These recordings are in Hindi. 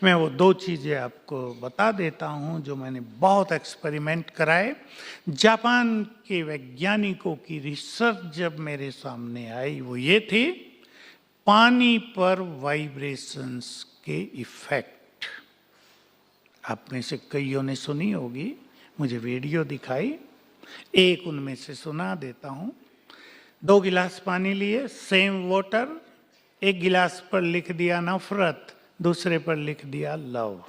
मैं वो दो चीज़ें आपको बता देता हूँ जो मैंने बहुत एक्सपेरिमेंट कराए। जापान के वैज्ञानिकों की रिसर्च जब मेरे सामने आई वो ये थी, पानी पर वाइब्रेशंस के इफेक्ट। आप में से कईयों ने सुनी होगी, मुझे वीडियो दिखाई, एक उनमें से सुना देता हूँ। 2 गिलास पानी लिए, सेम वाटर, एक गिलास पर लिख दिया नफरत, दूसरे पर लिख दिया लव।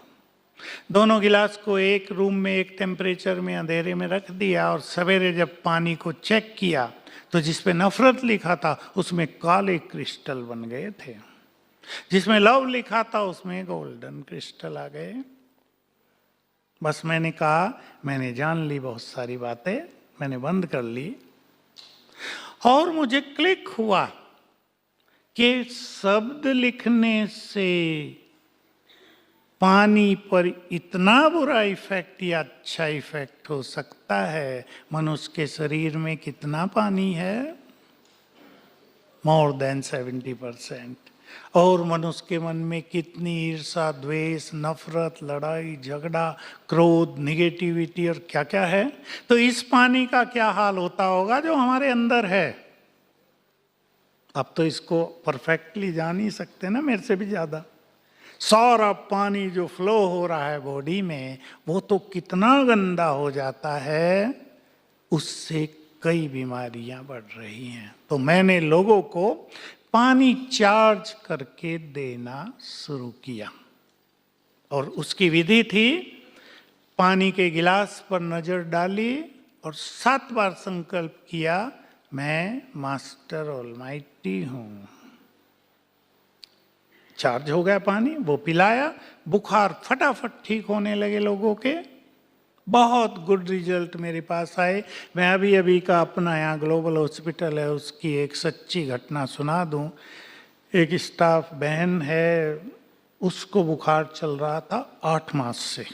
दोनों गिलास को एक रूम में एक टेम्परेचर में अंधेरे में रख दिया और सवेरे जब पानी को चेक किया तो जिस पे नफरत लिखा था उसमें काले क्रिस्टल बन गए थे, जिसमें लव लिखा था उसमें गोल्डन क्रिस्टल आ गए। बस मैंने कहा, मैंने जान ली बहुत सारी बातें, मैंने बंद कर ली और मुझे क्लिक हुआ कि शब्द लिखने से पानी पर इतना बुरा इफेक्ट या अच्छा इफेक्ट हो सकता है। मनुष्य के शरीर में कितना पानी है? More than 70%। और मनुष्य के मन में कितनी ईर्ष्या, द्वेष, नफरत, लड़ाई झगड़ा, क्रोध, निगेटिविटी और क्या क्या है। तो इस पानी का क्या हाल होता होगा जो हमारे अंदर है? अब तो इसको परफेक्टली जान ही सकते ना, मेरे से भी ज्यादा। सारा पानी जो फ्लो हो रहा है बॉडी में वो तो कितना गंदा हो जाता है, उससे कई बीमारियां बढ़ रही हैं। तो मैंने लोगों को पानी चार्ज करके देना शुरू किया और उसकी विधि थी, पानी के गिलास पर नजर डाली और 7 बार संकल्प किया, मैं मास्टर ऑलमाइटी हूं। चार्ज हो गया पानी, वो पिलाया, बुखार फटाफट ठीक होने लगे लोगों के। बहुत गुड रिजल्ट मेरे पास आए। मैं अभी का अपना यहाँ ग्लोबल हॉस्पिटल है उसकी एक सच्ची घटना सुना दूं। एक स्टाफ बहन है, उसको बुखार चल रहा था 8 मास से।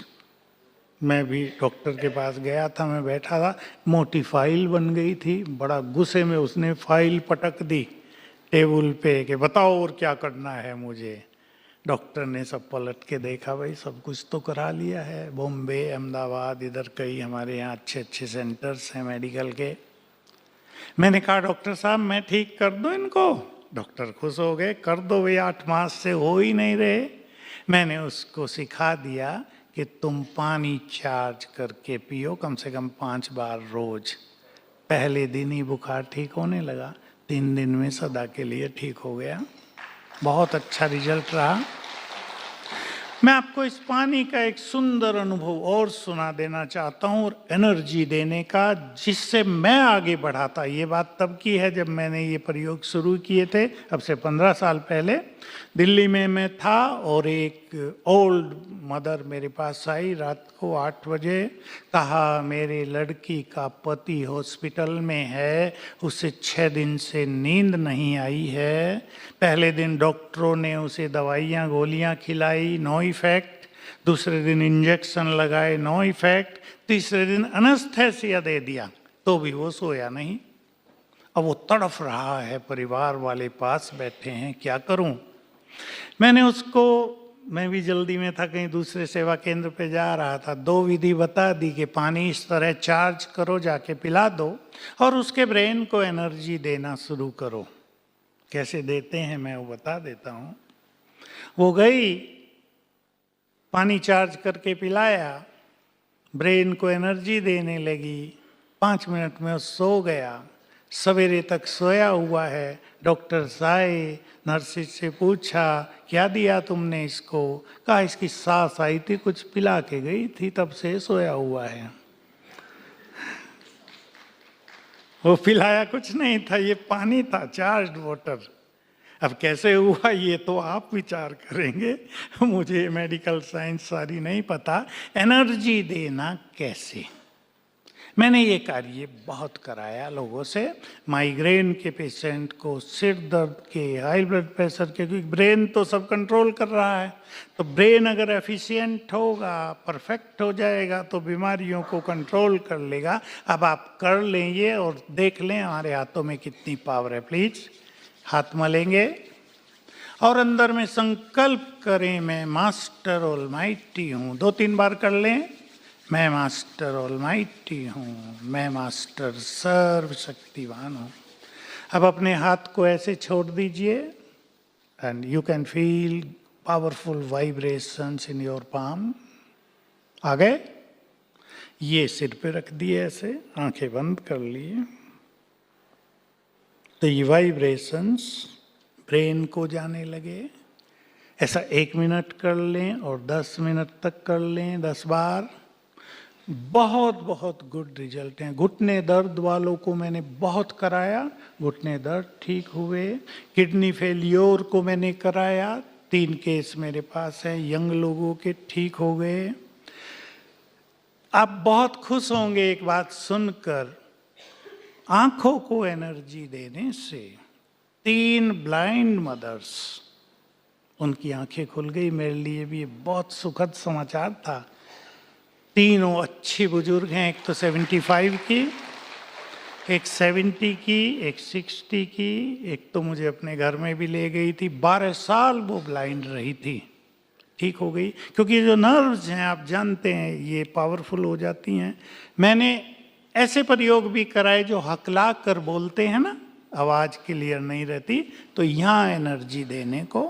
मैं भी डॉक्टर के पास गया था, मैं बैठा था, मोटी फाइल बन गई थी। बड़ा गुस्से में उसने फाइल पटक दी टेबल पे कि बताओ और क्या करना है मुझे। डॉक्टर ने सब पलट के देखा, भाई सब कुछ तो करा लिया है, बॉम्बे, अहमदाबाद, इधर कई हमारे यहाँ अच्छे अच्छे सेंटर्स हैं मेडिकल के। मैंने कहा डॉक्टर साहब मैं ठीक कर दूं इनको? डॉक्टर खुश हो गए, कर दो भाई, 8 मास से हो ही नहीं रहे। मैंने उसको सिखा दिया कि तुम पानी चार्ज करके पियो कम से कम 5 बार रोज। पहले दिन ही बुखार ठीक होने लगा, 3 दिन में सदा के लिए ठीक हो गया। बहुत अच्छा रिजल्ट रहा। मैं आपको इस पानी का एक सुंदर अनुभव और सुना देना चाहता हूं और एनर्जी देने का, जिससे मैं आगे बढ़ा था। ये बात तब की है जब मैंने ये प्रयोग शुरू किए थे, अब से 15 साल पहले। दिल्ली में मैं था और एक ओल्ड मदर मेरे पास आई रात को 8 बजे। कहा मेरे लड़की का पति हॉस्पिटल में है, उसे 6 दिन से नींद नहीं आई है। पहले दिन डॉक्टरों ने उसे दवाइयाँ गोलियाँ खिलाई, नो इफेक्ट। दूसरे दिन इंजेक्शन लगाए, नो इफेक्ट। तीसरे दिन एनेस्थेसिया दे दिया तो भी वो सोया नहीं। अब वो तड़फ रहा है, परिवार वाले पास बैठे हैं, क्या करूं? मैंने उसको, मैं भी जल्दी में था, कहीं दूसरे सेवा केंद्र पे जा रहा था, 2 विधि बता दी कि पानी इस तरह चार्ज करो, जाके पिला दो और उसके ब्रेन को एनर्जी देना शुरू करो। कैसे देते हैं मैं वो बता देता हूँ। वो गई, पानी चार्ज करके पिलाया, ब्रेन को एनर्जी देने लगी, 5 मिनट में वो सो गया। सवेरे तक सोया हुआ है। डॉक्टर्स आए, नर्सिस से पूछा क्या दिया तुमने इसको? कहा इसकी सास आई थी, कुछ पिला के गई थी, तब से सोया हुआ है। वो पिलाया कुछ नहीं था, ये पानी था, चार्ज्ड वाटर। अब कैसे हुआ ये तो आप विचार करेंगे, मुझे मेडिकल साइंस सारी नहीं पता। एनर्जी देना कैसे, मैंने ये कार्य बहुत कराया लोगों से। माइग्रेन के पेशेंट को, सिर दर्द के, हाई ब्लड प्रेशर के, क्योंकि ब्रेन तो सब कंट्रोल कर रहा है। तो ब्रेन अगर एफिशिएंट होगा, परफेक्ट हो जाएगा तो बीमारियों को कंट्रोल कर लेगा। अब आप कर लें ये और देख लें हमारे हाथों में कितनी पावर है। प्लीज हाथ मलेंगे और अंदर में संकल्प करें, मैं मास्टर ऑलमाइटी हूँ। 2-3 बार कर लें, मैं मास्टर ऑलमाइटी हूँ, मैं मास्टर सर्वशक्तिवान हूँ। अब अपने हाथ को ऐसे छोड़ दीजिए and you can feel powerful vibrations in your palm. आ गए? ये सिर पे रख दिए, ऐसे आंखें बंद कर लिए। तो ये वाइब्रेशंस ब्रेन को जाने लगे। ऐसा 1 मिनट कर लें और 10 मिनट तक कर लें, 10 बार। बहुत बहुत गुड रिजल्ट हैं। घुटने दर्द वालों को मैंने बहुत कराया, घुटने दर्द ठीक हुए। किडनी फेलियोर को मैंने कराया, 3 केस मेरे पास हैं, यंग लोगों के ठीक हो गए। आप बहुत खुश होंगे एक बात सुनकर, आंखों को एनर्जी देने से 3 ब्लाइंड मदर्स, उनकी आंखें खुल गई। मेरे लिए भी ये बहुत सुखद समाचार था। तीनों अच्छे बुजुर्ग हैं, एक तो 75 की, एक 70 की, एक 60 की, एक तो मुझे अपने घर में भी ले गई थी। 12 साल वो ब्लाइंड रही थी, ठीक हो गई। क्योंकि ये जो नर्व्स हैं आप जानते हैं ये पावरफुल हो जाती हैं। मैंने ऐसे प्रयोग भी कराए जो हकला कर बोलते हैं ना, आवाज़ क्लियर नहीं रहती, तो यहाँ एनर्जी देने को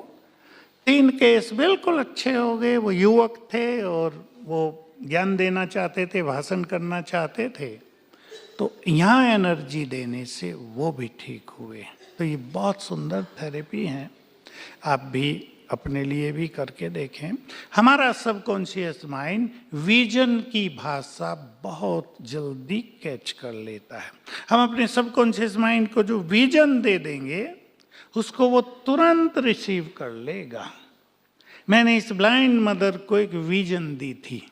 3 केस बिल्कुल अच्छे हो गए। वो युवक थे और वो ज्ञान देना चाहते थे, भाषण करना चाहते थे, तो यहाँ एनर्जी देने से वो भी ठीक हुए। तो ये बहुत सुंदर थेरेपी है, आप भी अपने लिए भी करके देखें। हमारा सबकॉन्शियस माइंड विजन की भाषा बहुत जल्दी कैच कर लेता है। हम अपने सबकॉन्शियस माइंड को जो विजन दे देंगे उसको वो तुरंत रिसीव कर लेगा। मैंने इस ब्लाइंड मदर को एक विजन दी थी।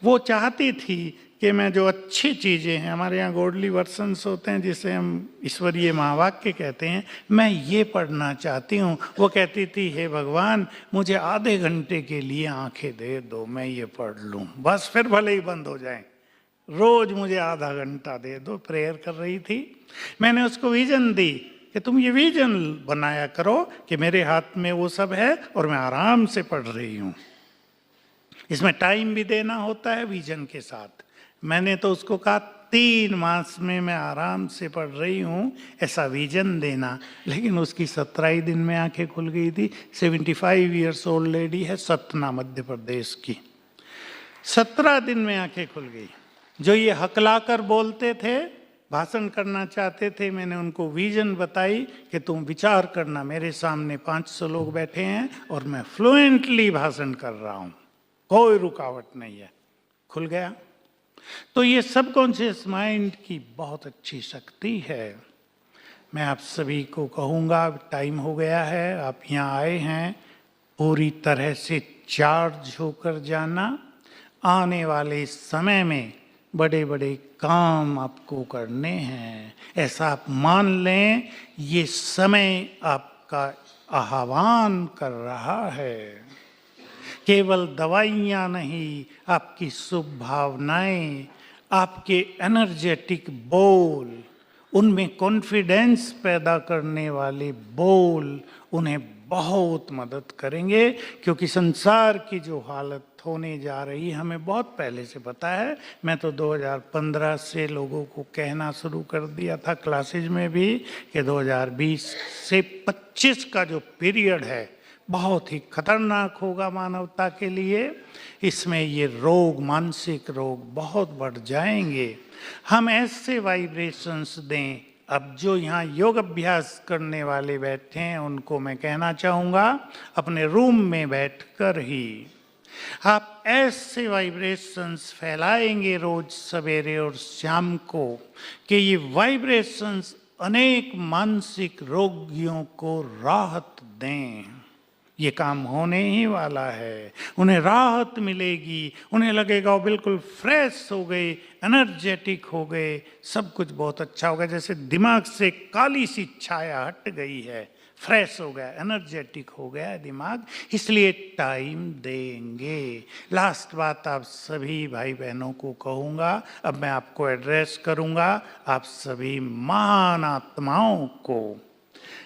वो चाहती थी कि मैं जो अच्छी चीज़ें हैं, हमारे यहाँ गॉडली वर्सन्स होते हैं जिसे हम ईश्वरीय महावाक्य कहते हैं, मैं ये पढ़ना चाहती हूँ। वो कहती थी, हे भगवान मुझे आधे घंटे के लिए आंखें दे दो, मैं ये पढ़ लूँ, बस फिर भले ही बंद हो जाए, रोज मुझे आधा घंटा दे दो। प्रेयर कर रही थी। मैंने उसको विजन दी कि तुम ये विजन बनाया करो कि मेरे हाथ में वो सब है और मैं आराम से पढ़ रही हूँ। इसमें टाइम भी देना होता है विजन के साथ। मैंने तो उसको कहा 3 मास में मैं आराम से पढ़ रही हूँ, ऐसा विजन देना। लेकिन उसकी 17 ही दिन में आंखें खुल गई थी। 75 ईयर्स ओल्ड लेडी है, सतना मध्य प्रदेश की। 17 दिन में आंखें खुल गई। जो ये हकलाकर बोलते थे, भाषण करना चाहते थे, मैंने उनको विजन बताई कि तुम विचार करना, मेरे सामने 500 लोग बैठे हैं और मैं फ्लुएंटली भाषण कर रहा हूँ, कोई रुकावट नहीं है। खुल गया। तो ये सबकॉन्शियस माइंड की बहुत अच्छी शक्ति है। मैं आप सभी को कहूँगा, टाइम हो गया है, आप यहाँ आए हैं, पूरी तरह से चार्ज होकर जाना। आने वाले समय में बड़े बड़े काम आपको करने हैं, ऐसा आप मान लें। ये समय आपका आह्वान कर रहा है। केवल दवाइयाँ नहीं, आपकी शुभ भावनाएं, आपके एनर्जेटिक बोल, उनमें कॉन्फिडेंस पैदा करने वाले बोल उन्हें बहुत मदद करेंगे। क्योंकि संसार की जो हालत होने जा रही है हमें बहुत पहले से पता है। मैं तो 2015 से लोगों को कहना शुरू कर दिया था क्लासेज में भी कि 2020 से 25 का जो पीरियड है बहुत ही खतरनाक होगा मानवता के लिए। इसमें ये रोग, मानसिक रोग बहुत बढ़ जाएंगे। हम ऐसे वाइब्रेशंस दें। अब जो यहाँ योग अभ्यास करने वाले बैठे हैं उनको मैं कहना चाहूँगा, अपने रूम में बैठकर ही आप ऐसे वाइब्रेशंस फैलाएंगे रोज सवेरे और शाम को कि ये वाइब्रेशंस अनेक मानसिक रोगियों को राहत दें। ये काम होने ही वाला है। उन्हें राहत मिलेगी, उन्हें लगेगा वो बिल्कुल फ्रेश हो गए, एनर्जेटिक हो गए, सब कुछ बहुत अच्छा होगा। जैसे दिमाग से काली सी छाया हट गई है, फ्रेश हो गया, एनर्जेटिक हो गया है दिमाग। इसलिए टाइम देंगे। लास्ट बात आप सभी भाई बहनों को कहूँगा, अब मैं आपको एड्रेस करूँगा, आप सभी महान आत्माओं को।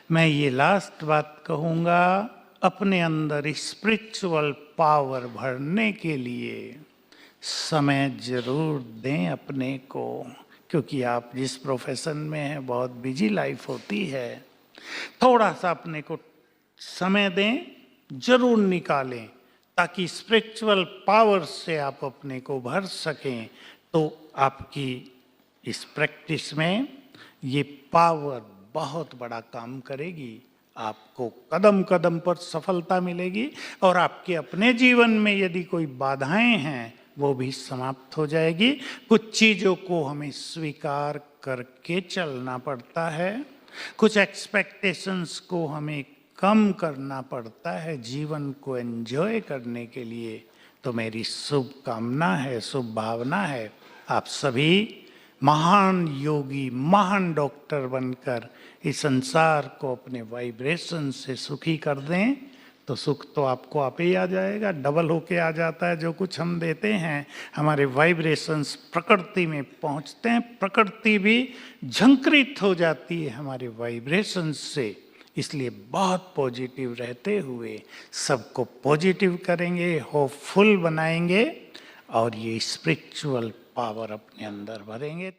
मैं ये लास्ट बात कहूँगा, अपने अंदर स्पिरिचुअल पावर भरने के लिए समय जरूर दें अपने को, क्योंकि आप जिस प्रोफेशन में हैं बहुत बिजी लाइफ होती है। थोड़ा सा अपने को समय दें, जरूर निकालें, ताकि स्पिरिचुअल पावर से आप अपने को भर सकें। तो आपकी इस प्रैक्टिस में ये पावर बहुत बड़ा काम करेगी, आपको कदम कदम पर सफलता मिलेगी और आपके अपने जीवन में यदि कोई बाधाएं हैं वो भी समाप्त हो जाएगी। कुछ चीज़ों को हमें स्वीकार करके चलना पड़ता है, कुछ एक्सपेक्टेशंस को हमें कम करना पड़ता है जीवन को एंजॉय करने के लिए। तो मेरी शुभकामना है, शुभ भावना है, आप सभी महान योगी, महान डॉक्टर बनकर इस संसार को अपने वाइब्रेशन से सुखी कर दें। तो सुख तो आपको आप ही आ जाएगा, डबल होके आ जाता है। जो कुछ हम देते हैं हमारे वाइब्रेशंस प्रकृति में पहुंचते हैं, प्रकृति भी झंकृत हो जाती है हमारे वाइब्रेशंस से। इसलिए बहुत पॉजिटिव रहते हुए सबको पॉजिटिव करेंगे, होपफुल बनाएंगे और ये स्पिरिचुअल पावर अपने अंदर भरेंगे।